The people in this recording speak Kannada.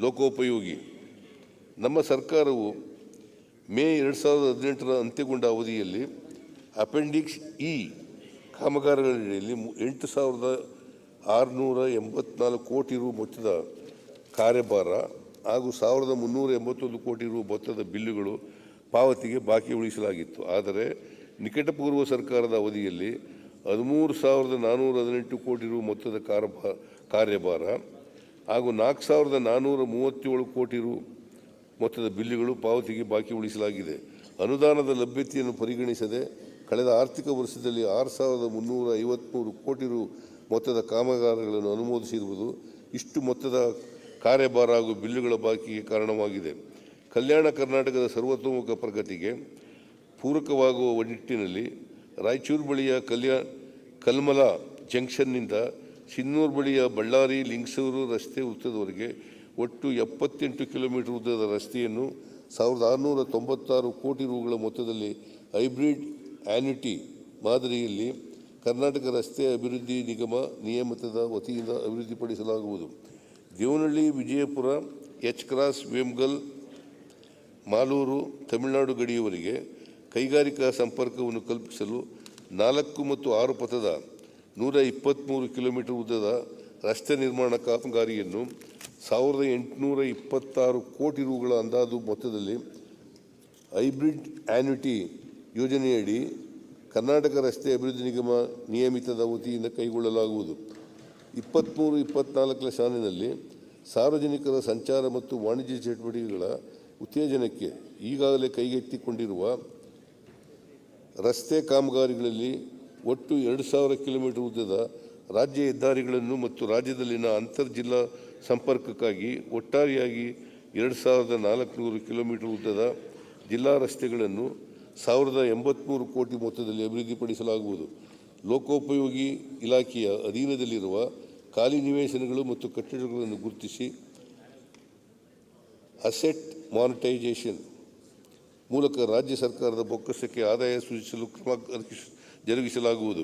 ಲೋಕೋಪಯೋಗಿ. ನಮ್ಮ ಸರ್ಕಾರವು ಮೇ 2018ರ ಅಂತ್ಯಗೊಂಡ ಅವಧಿಯಲ್ಲಿ ಅಪೆಂಡಿಕ್ಸ್ ಇ ಕಾಮಗಾರಿಗಳಲ್ಲಿ 8,684 ಕೋಟಿ ರು ಮೊತ್ತದ ಕಾರ್ಯಭಾರ ಹಾಗೂ 1,381 ಕೋಟಿ ರು ಮೊತ್ತದ ಬಿಲ್ಲುಗಳು ಪಾವತಿಗೆ ಬಾಕಿ ಉಳಿಸಲಾಗಿತ್ತು. ಆದರೆ ನಿಕಟಪೂರ್ವ ಸರ್ಕಾರದ ಅವಧಿಯಲ್ಲಿ 13,418 ಕೋಟಿ ರು ಮೊತ್ತದ ಕಾರ್ಯಭಾರ ಹಾಗೂ 4,437 ಕೋಟಿ ರು ಮೊತ್ತದ ಬಿಲ್ಲುಗಳು ಪಾವತಿಗೆ ಬಾಕಿ ಉಳಿಸಲಾಗಿದೆ. ಅನುದಾನದ ಲಭ್ಯತೆಯನ್ನು ಪರಿಗಣಿಸದೆ ಕಳೆದ ಆರ್ಥಿಕ ವರ್ಷದಲ್ಲಿ 6,353 ಕೋಟಿ ರು ಮೊತ್ತದ ಕಾಮಗಾರಿಗಳನ್ನು ಅನುಮೋದಿಸಿರುವುದು ಇಷ್ಟು ಮೊತ್ತದ ಕಾರ್ಯಭಾರ ಹಾಗೂ ಬಿಲ್ಲುಗಳ ಬಾಕಿಗೆ ಕಾರಣವಾಗಿದೆ. ಕಲ್ಯಾಣ ಕರ್ನಾಟಕದ ಸರ್ವತೋಮುಖ ಪ್ರಗತಿಗೆ ಪೂರಕವಾಗುವ ನಿಟ್ಟಿನಲ್ಲಿ ರಾಯಚೂರು ಬಳಿಯ ಕಲ್ಮಲ ಜಂಕ್ಷನ್ನಿಂದ ಸಿನ್ನೂರು ಬಳಿಯ ಬಳ್ಳಾರಿ ಲಿಂಗಸೂರು ರಸ್ತೆ ವೃತ್ತದವರೆಗೆ ಒಟ್ಟು 78 ಕಿಲೋಮೀಟರ್ ಉದ್ದದ ರಸ್ತೆಯನ್ನು 1,696 ಕೋಟಿ ರುಗಳ ಮೊತ್ತದಲ್ಲಿ ಹೈಬ್ರಿಡ್ ಆನ್ಯುಟಿ ಮಾದರಿಯಲ್ಲಿ ಕರ್ನಾಟಕ ರಸ್ತೆ ಅಭಿವೃದ್ಧಿ ನಿಗಮ ನಿಯಮಿತದ ವತಿಯಿಂದ ಅಭಿವೃದ್ಧಿಪಡಿಸಲಾಗುವುದು. ದೇವನಹಳ್ಳಿ ವಿಜಯಪುರ ಎಚ್ ಕ್ರಾಸ್ ವೇಮ್ಗಲ್ ಮಾಲೂರು ತಮಿಳುನಾಡು ಗಡಿಯವರೆಗೆ ಕೈಗಾರಿಕಾ ಸಂಪರ್ಕವನ್ನು ಕಲ್ಪಿಸಲು 4 ಮತ್ತು 6 ಪಥದ 123 ಕಿಲೋಮೀಟರ್ ಉದ್ದದ ರಸ್ತೆ ನಿರ್ಮಾಣ ಕಾಮಗಾರಿಯನ್ನು 1,826 ಕೋಟಿ ರುಗಳ ಅಂದಾಜು ಮೊತ್ತದಲ್ಲಿ ಹೈಬ್ರಿಡ್ ಆನ್ಯುಟಿ ಯೋಜನೆಯಡಿ ಕರ್ನಾಟಕ ರಸ್ತೆ ಅಭಿವೃದ್ಧಿ ನಿಗಮ ನಿಯಮಿತದ ವತಿಯಿಂದ ಕೈಗೊಳ್ಳಲಾಗುವುದು. 23-24ರ ಸಾಲಿನಲ್ಲಿ ಸಾರ್ವಜನಿಕರ ಸಂಚಾರ ಮತ್ತು ವಾಣಿಜ್ಯ ಚಟುವಟಿಕೆಗಳ ಉತ್ತೇಜನಕ್ಕೆ ಈಗಾಗಲೇ ಕೈಗೆತ್ತಿಕೊಂಡಿರುವ ರಸ್ತೆ ಕಾಮಗಾರಿಗಳಲ್ಲಿ ಒಟ್ಟು 2,000 ಕಿಲೋಮೀಟರ್ ಉದ್ದದ ರಾಜ್ಯ ಹೆದ್ದಾರಿಗಳನ್ನು ಮತ್ತು ರಾಜ್ಯದಲ್ಲಿನ ಅಂತರ್ಜಿಲ್ಲಾ ಸಂಪರ್ಕಕ್ಕಾಗಿ ಒಟ್ಟಾರೆಯಾಗಿ 2,400 ಕಿಲೋಮೀಟರ್ ಉದ್ದದ ಜಿಲ್ಲಾ ರಸ್ತೆಗಳನ್ನು 1,083 ಕೋಟಿ ಮೊತ್ತದಲ್ಲಿ ಅಭಿವೃದ್ಧಿಪಡಿಸಲಾಗುವುದು. ಲೋಕೋಪಯೋಗಿ ಇಲಾಖೆಯ ಅಧೀನದಲ್ಲಿರುವ ಖಾಲಿ ನಿವೇಶನಗಳು ಮತ್ತು ಕಟ್ಟಡಗಳನ್ನು ಗುರುತಿಸಿ ಅಸೆಟ್ ಮಾನಿಟೈಸೇಷನ್ ಮೂಲಕ ರಾಜ್ಯ ಸರ್ಕಾರದ ಬೊಕ್ಕಸಕ್ಕೆ ಆದಾಯ ಸೃಜಿಸಲು ಕ್ರಮ ಜರುಗಿಸಲಾಗುವುದು.